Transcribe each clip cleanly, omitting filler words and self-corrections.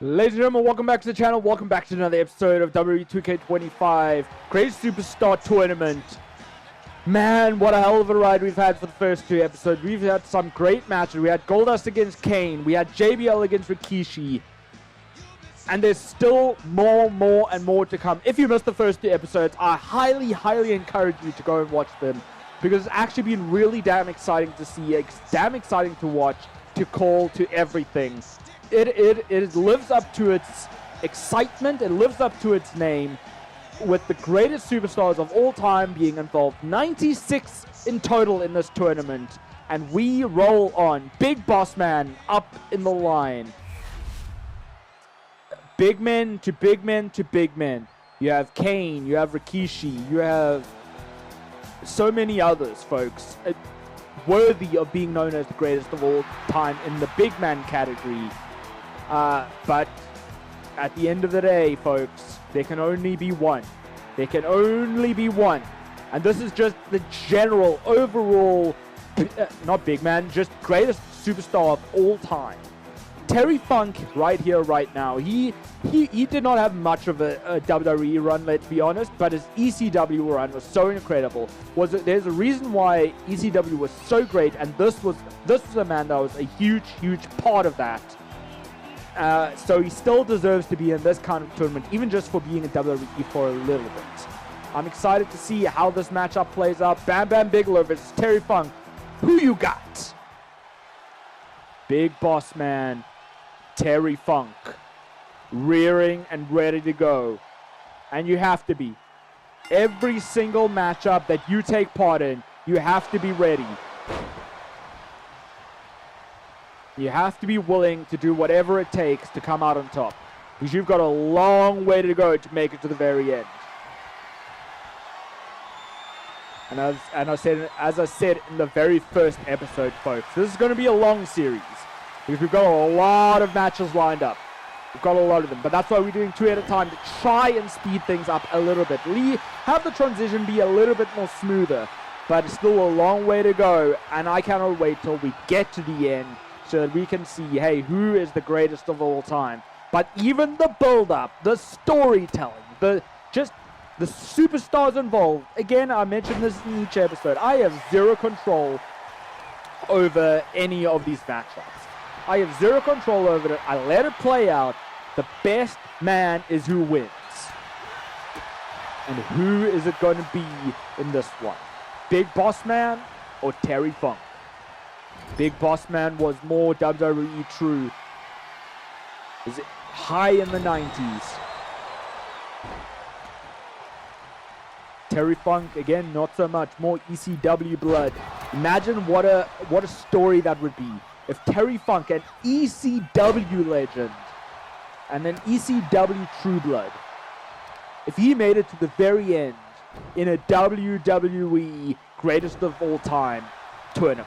Ladies and gentlemen, welcome back to the channel. Welcome back to another episode of WWE 2K25 Great Superstar Tournament. Man, what a hell of a ride we've had for the first two episodes. We've had some great matches. We had Goldust against Kane. We had JBL against Rikishi. And there's still more and more to come. If you missed the first two episodes, I highly encourage you to go and watch them, because it's actually been really damn exciting to see, damn exciting to watch, to call, to everything. It lives up to its excitement. It lives up to its name, with the greatest superstars of all time being involved. 96 in total in this tournament, and we roll on. Big Boss Man up in the line. Big men to big men to big men. You have Kane, you have Rikishi, you have so many others, folks, worthy of being known as the greatest of all time in the big man category. But at the end of the day, folks, there can only be one. There can only be one. And this is just the general, overall, not big man, just greatest superstar of all time. Terry Funk, right here, right now, he did not have much of a WWE run, let's be honest, but his ECW run was so incredible. There's a reason why ECW was so great, and this was a man that was a huge part of that. So he still deserves to be in this kind of tournament, even just for being in WWE for a little bit. I'm excited to see how this matchup plays out. Bam Bam Bigelow versus Terry Funk. Who you got? Big Boss Man, Terry Funk, rearing and ready to go. And you have to be. Every single matchup that you take part in, you have to be ready. You have to be willing to do whatever it takes to come out on top, because you've got a long way to go to make it to the very end. And as I said in the very first episode, folks, this is going to be a long series, because we've got a lot of matches lined up. We've got a lot of them, but that's why we're doing two at a time, to try and speed things up a little bit. Have the transition be a little bit more smoother, but it's still a long way to go, and I cannot wait till we get to the end, so that we can see, hey, who is the greatest of all time. But even the build-up, the storytelling, the superstars involved. Again, I mentioned this in each episode. I have zero control over any of these matchups. I have zero control over it. I let it play out. The best man is who wins. And who is it going to be in this one? Big Boss Man or Terry Funk? Big Boss Man was more WWE true. Is it high in the 90s? Terry Funk, again, not so much. More ECW blood. Imagine what a story that would be if Terry Funk, an ECW legend, and an ECW true blood, if he made it to the very end in a WWE greatest of all time tournament.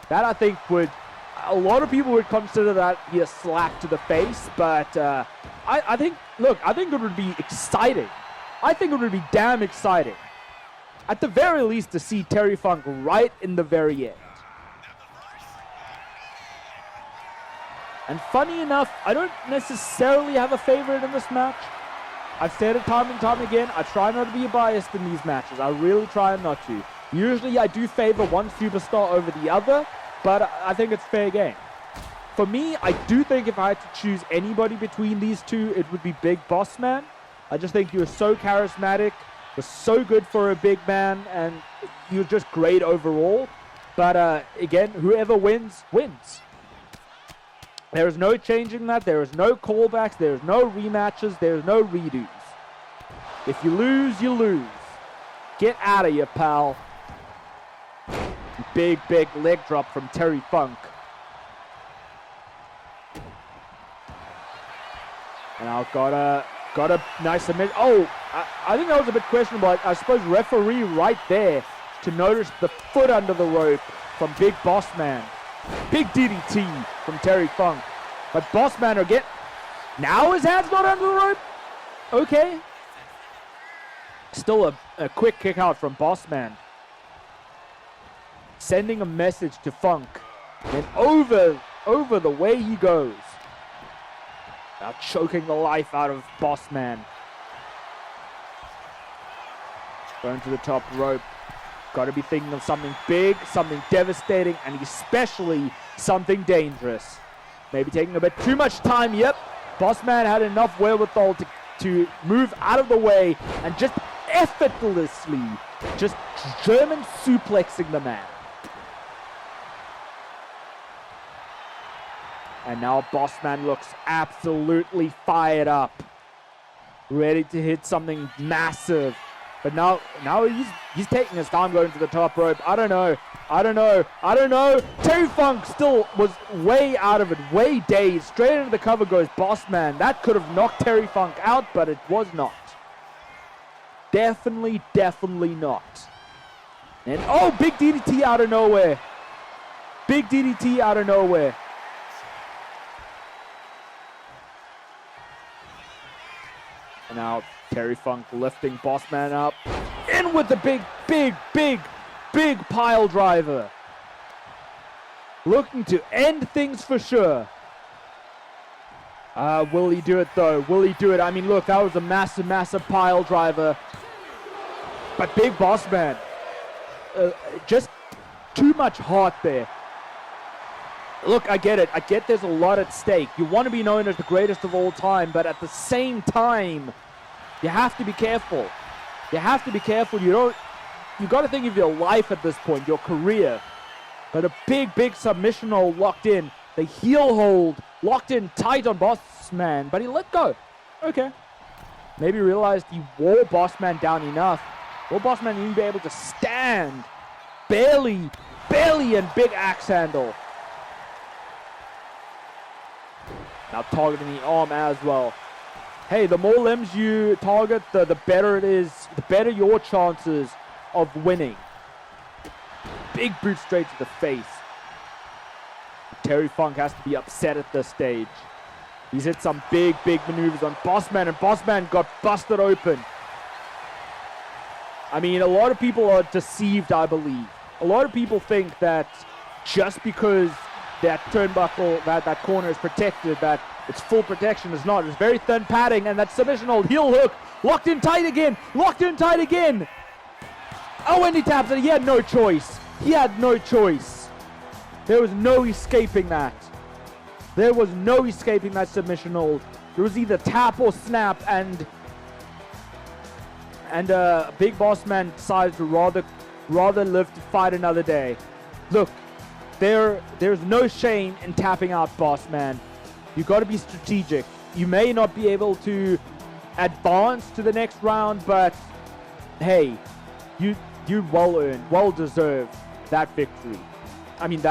That, I think, a lot of people would consider that be a slap to the face, but I think it would be exciting. I think it would be damn exciting. At the very least, to see Terry Funk right in the very end. And funny enough, I don't necessarily have a favorite in this match. I've said it time and time again, I try not to be biased in these matches. I really try not to. Usually I do favor one superstar over the other, but I think it's fair game. For me, I do think if I had to choose anybody between these two, it would be Big Boss Man. I just think he was so charismatic, was so good for a big man, and he was just great overall. But again, whoever wins, wins. There is no changing that. There is no callbacks. There is no rematches. There is no redos. If you lose, you lose. Get out of here, pal. Big leg drop from Terry Funk. And I've got a nice submit. Oh, I think that was a bit questionable. I suppose referee right there to notice the foot under the rope from Big Boss Man. Big DDT from Terry Funk. But Boss Man again. Now his hand's not under the rope? Okay. Still a quick kick out from Boss Man. Sending a message to Funk. And over the way he goes. Now choking the life out of Boss Man. Going to the top rope. Got to be thinking of something big, something devastating, and especially something dangerous. Maybe taking a bit too much time. Yep, Boss Man had enough wherewithal to move out of the way and just effortlessly just German suplexing the man. And now Boss Man looks absolutely fired up, ready to hit something massive. But now he's taking his time going to the top rope. I don't know. Terry Funk still was way out of it, way dazed. Straight into the cover goes Boss Man. That could have knocked Terry Funk out, but it was not. Definitely not. And oh, big DDT out of nowhere. Big DDT out of nowhere. And now Terry Funk lifting Boss Man up. In with the big pile driver. Looking to end things for sure. Will he do it though? Will he do it? I mean, look, that was a massive pile driver. But big Boss Man. Just too much heart there. Look, I get it. I get there's a lot at stake. You want to be known as the greatest of all time, but at the same time, you have to be careful. You have to be careful. You got to think of your life at this point, your career. But a big submission hold locked in. The heel hold locked in tight on Boss Man, but he let go. Okay. Maybe realized he wore Boss Man down enough. Will Boss Man even be able to stand? Barely, and big axe handle. Now targeting the arm as well. Hey, the more limbs you target, the better it is, the better your chances of winning. Big boot straight to the face. Terry Funk has to be upset at this stage. He's hit some big maneuvers on Boss Man, and Boss Man got busted open. I mean, a lot of people are deceived, I believe. A lot of people think that just because that turnbuckle, that corner is protected, that it's full protection. Is not. It's very thin padding, and that submission hold, heel hook, locked in tight again. Oh, and he taps it. He had no choice. There was no escaping that. There was no escaping that submission hold. There was either tap or snap, and Big Boss Man decided to rather live to fight another day. Look, there's no shame in tapping out Boss Man. You got to be strategic. You may not be able to advance to the next round, but hey, you well earned, well deserved that victory. I mean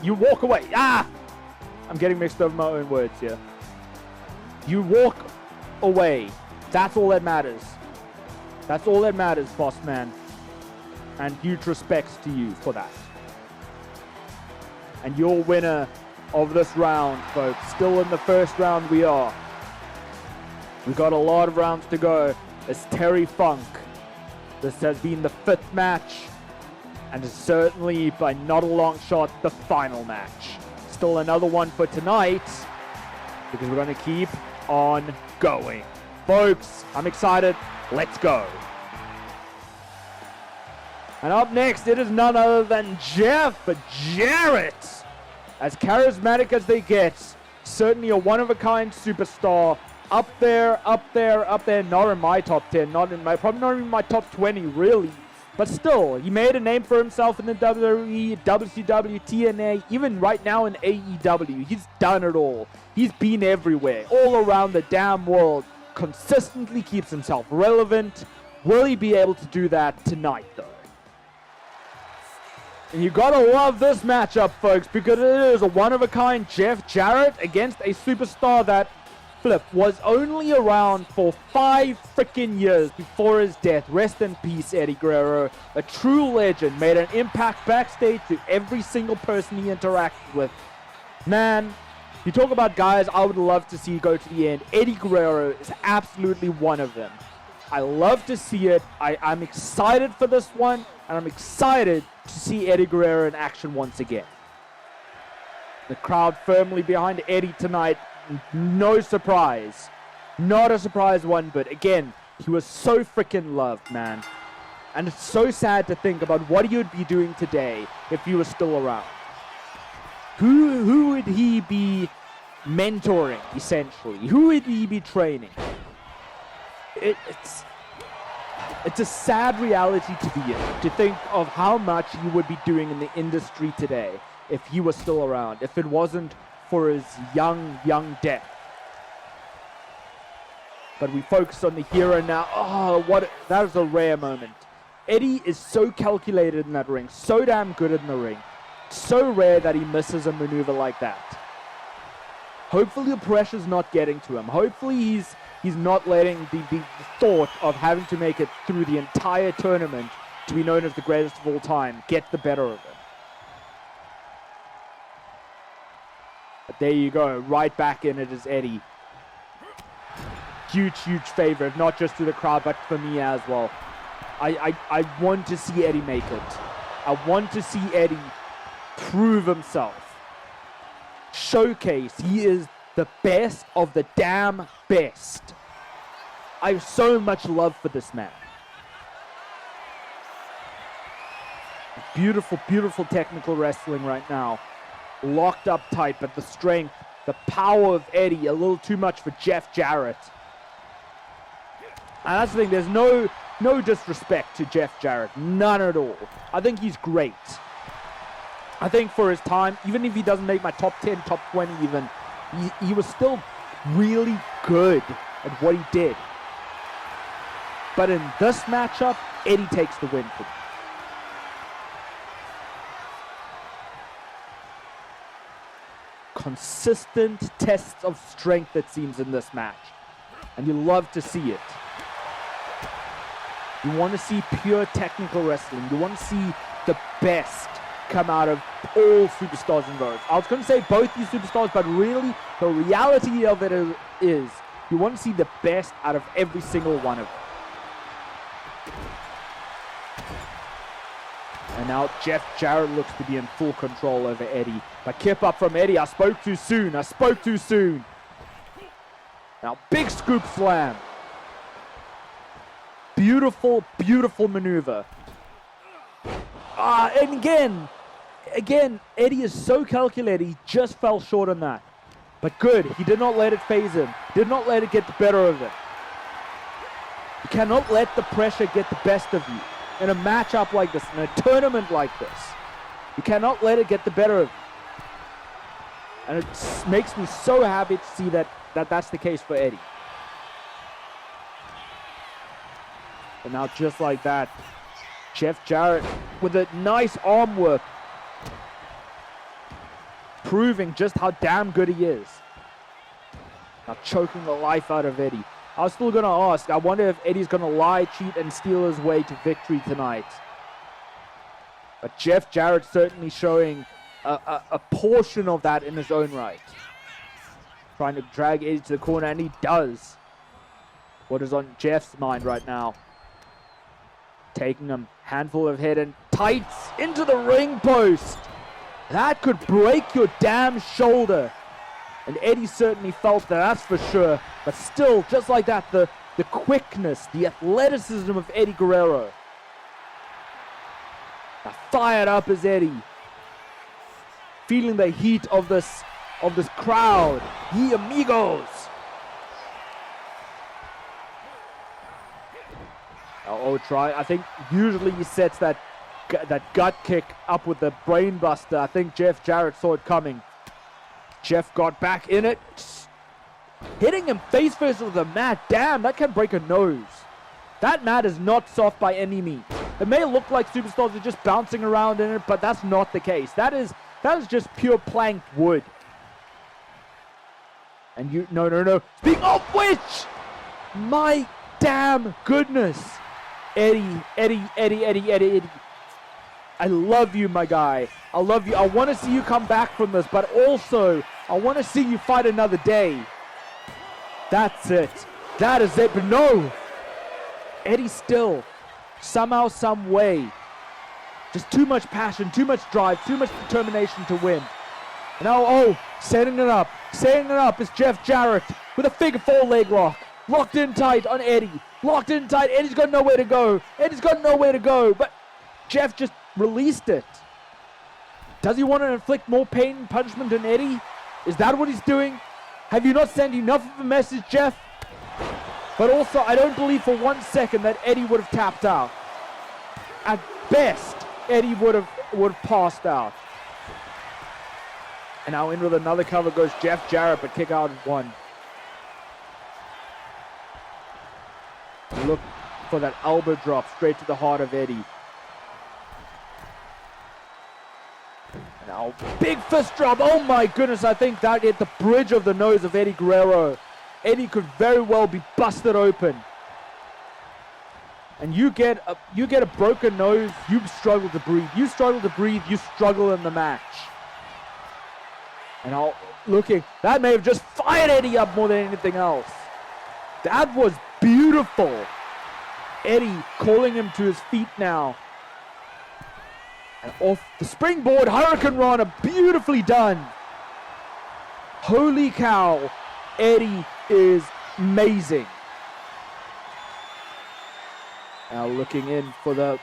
you walk away. I'm getting mixed up with my own words here. You walk away. That's all that matters. That's all that matters, Boss Man. And huge respects to you for that. And your winner of this round, folks. Still in the first round we are. We've got a lot of rounds to go. It's Terry Funk. This has been the 5th match, and is certainly, by not a long shot, the final match. Still another one for tonight, because we're going to keep on going. Folks, I'm excited. Let's go. And up next, it is none other than Jeff Jarrett. As charismatic as they get, certainly a one-of-a-kind superstar. Up there, not in my top 10, probably not in my top 20, really. But still, he made a name for himself in the WWE, WCW, TNA, even right now in AEW. He's done it all. He's been everywhere, all around the damn world. Consistently keeps himself relevant. Will he be able to do that tonight, though? And you gotta love this matchup, folks, because it is a one-of-a-kind Jeff Jarrett against a superstar that was only around for 5 freaking years before his death. Rest in peace, Eddie Guerrero. A true legend, made an impact backstage to every single person he interacted with. Man, you talk about guys I would love to see go to the end. Eddie Guerrero is absolutely one of them. I love to see it. I'm excited for this one, and I'm excited to see Eddie Guerrero in action once again. The crowd firmly behind Eddie tonight, no surprise. Not a surprise one bit. Again, he was so freaking loved, man. And it's so sad to think about what he would be doing today if he was still around. Who would he be mentoring, essentially? Who would he be training? It's a sad reality to be in, to think of how much he would be doing in the industry today if he was still around, if it wasn't for his young death. But we focus on the hero now. Oh, that was a rare moment. Eddie is so calculated in that ring, so damn good in the ring. So rare that he misses a maneuver like that. Hopefully the pressure's not getting to him. Hopefully he's not letting the thought of having to make it through the entire tournament to be known as the greatest of all time get the better of him. But there you go, right back in it is Eddie. Huge favorite, not just to the crowd, but for me as well. I want to see Eddie make it. I want to see Eddie prove himself. Showcase he is the best of the damn best. I have so much love for this man. Beautiful technical wrestling right now. Locked up tight, but the strength, the power of Eddie, a little too much for Jeff Jarrett. And that's the thing, there's no disrespect to Jeff Jarrett. None at all. I think he's great. I think for his time, even if he doesn't make my top 10, top 20 even, he was still really good at what he did. But in this matchup, Eddie takes the win for me. Consistent tests of strength, it seems, in this match. And you love to see it. You want to see pure technical wrestling. You want to see the best come out of all superstars involved. I was going to say both these superstars, but really the reality of it is you want to see the best out of every single one of them. And now Jeff Jarrett looks to be in full control over Eddie. But kip up from Eddie. I spoke too soon. Now big scoop slam. Beautiful maneuver. And again, Eddie is so calculated. He just fell short on that. But good. He did not let it phase him. Did not let it get the better of him. You cannot let the pressure get the best of you. In a matchup like this, in a tournament like this, you cannot let it get the better of you. And it makes me so happy to see that's the case for Eddie. And now just like that, Jeff Jarrett with a nice arm work, proving just how damn good he is. Now choking the life out of Eddie. I was still going to ask, I wonder if Eddie's going to lie, cheat, and steal his way to victory tonight. But Jeff Jarrett certainly showing a portion of that in his own right. Trying to drag Eddie to the corner, and he does. What is on Jeff's mind right now? Taking him, handful of head and tights into the ring post. That could break your damn shoulder. And Eddie certainly felt that, that's for sure. But still, just like that, the quickness, the athleticism of Eddie Guerrero. Now fired up is Eddie. Feeling the heat of this crowd. Ye amigos. Try. I think usually he sets that gut kick up with the brain buster. I think Jeff Jarrett saw it coming. Jeff got back in it. Hitting him face first with the mat. Damn, that can break a nose. That mat is not soft by any means. It may look like superstars are just bouncing around in it, but that's not the case. That is just pure planked wood. And no. Speaking of which, my damn goodness. Eddie. I love you, my guy. I love you. I want to see you come back from this, but also, I want to see you fight another day. That's it. That is it. But no. Eddie still, somehow, some way, just too much passion, too much drive, too much determination to win. Now, oh, setting it up. Setting it up is Jeff Jarrett with a figure 4 leg lock. Locked in tight on Eddie. Locked in tight. Eddie's got nowhere to go. Eddie's got nowhere to go. But Jeff just released it. Does he want to inflict more pain and punishment on Eddie? Is that what he's doing? Have you not sent enough of a message, Jeff? But also, I don't believe for 1 second that Eddie would have tapped out. At best, Eddie would have passed out. And now in with another cover goes Jeff Jarrett, but kick out at 1. Look for that elbow drop straight to the heart of Eddie. Now, big fist drop. Oh my goodness, I think that hit the bridge of the nose of Eddie Guerrero. Eddie could very well be busted open. And you get a broken nose, you struggle to breathe. You struggle to breathe, you struggle in the match. And that may have just fired Eddie up more than anything else. That was beautiful. Eddie calling him to his feet now. And off the springboard, Hurricane Rana, beautifully done. Holy cow, Eddie is amazing. Now looking in for the...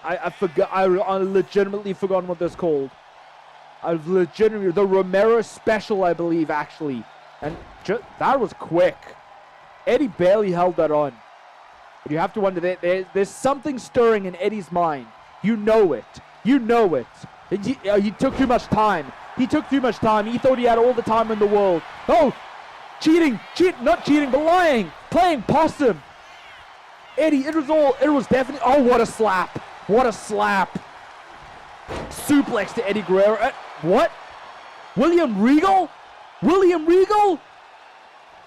I forgot. I legitimately forgotten what this called. The Romero Special, I believe, actually. And that was quick. Eddie barely held that on. But you have to wonder, there's something stirring in Eddie's mind. You know it. You know it. He took too much time. He took too much time. He thought he had all the time in the world. Oh, cheating. Not cheating, but lying. Playing possum. Eddie, it was definitely, oh, what a slap. What a slap. Suplex to Eddie Guerrero. What? William Regal? William Regal?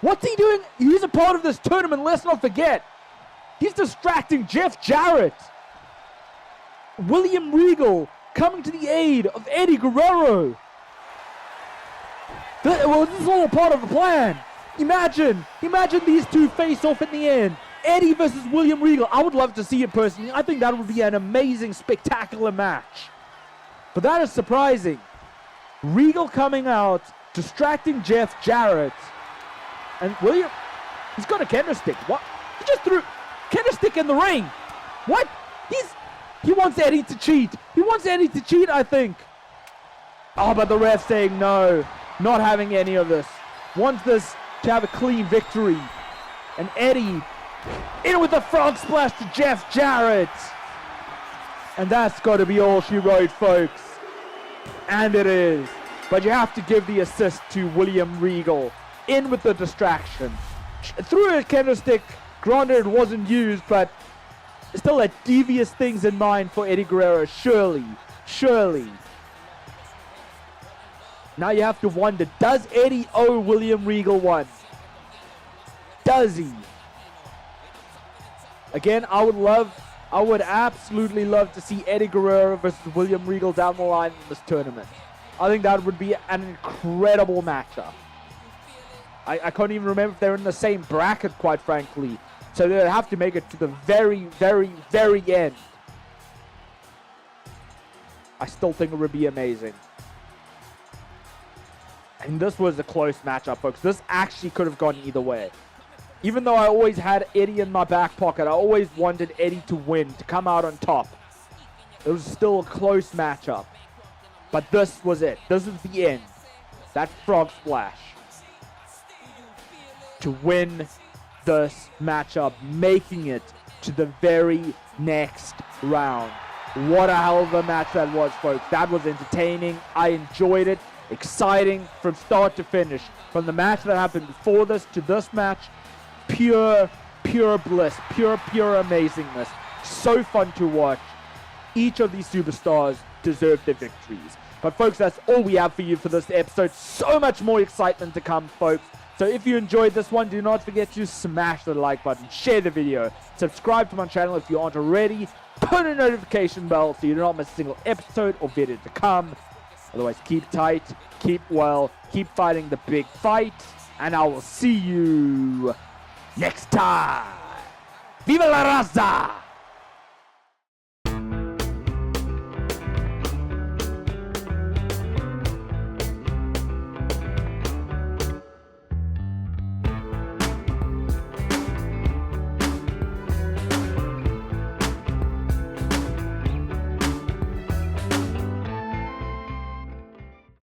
What's he doing? He's a part of this tournament, let's not forget. He's distracting Jeff Jarrett. William Regal coming to the aid of Eddie Guerrero. This is all part of the plan. Imagine these two face off in the end. Eddie versus William Regal. I would love to see it personally. I think that would be an amazing, spectacular match. But that is surprising. Regal coming out, distracting Jeff Jarrett. And William, he's got a candlestick. What? He just threw candlestick in the ring. What? He wants Eddie to cheat. He wants Eddie to cheat, I think. Oh, but the ref saying no. Not having any of this. Wants this to have a clean victory. And Eddie in with a frog splash to Jeff Jarrett. And that's got to be all she wrote, folks. And it is. But you have to give the assist to William Regal. In with the distraction. Threw a candlestick. Granted, it wasn't used, but still had devious things in mind for Eddie Guerrero. Surely. Now you have to wonder, does Eddie owe William Regal one? Does he? Again, I would absolutely love to see Eddie Guerrero versus William Regal down the line in this tournament. I think that would be an incredible matchup. I can't even remember if they're in the same bracket, quite frankly. So they'll have to make it to the very, very, very end. I still think it would be amazing. And this was a close matchup, folks. This actually could have gone either way. Even though I always had Eddie in my back pocket, I always wanted Eddie to win, to come out on top. It was still a close matchup. But this was it. This is the end. That frog splash. To win this matchup, making it to the very next round. What a hell of a match that was, folks. That was entertaining. I enjoyed it. Exciting from start to finish. From the match that happened before this to this match, pure bliss, pure amazingness. So fun to watch. Each of these superstars deserve their victories. But folks, that's all we have for you for this episode. So much more excitement to come, folks. So if you enjoyed this one, do not forget to smash the like button, share the video, subscribe to my channel if you aren't already, put a notification bell so you do not miss a single episode or video to come. Otherwise, keep tight, keep well, keep fighting the big fight, and I will see you next time. Viva la raza!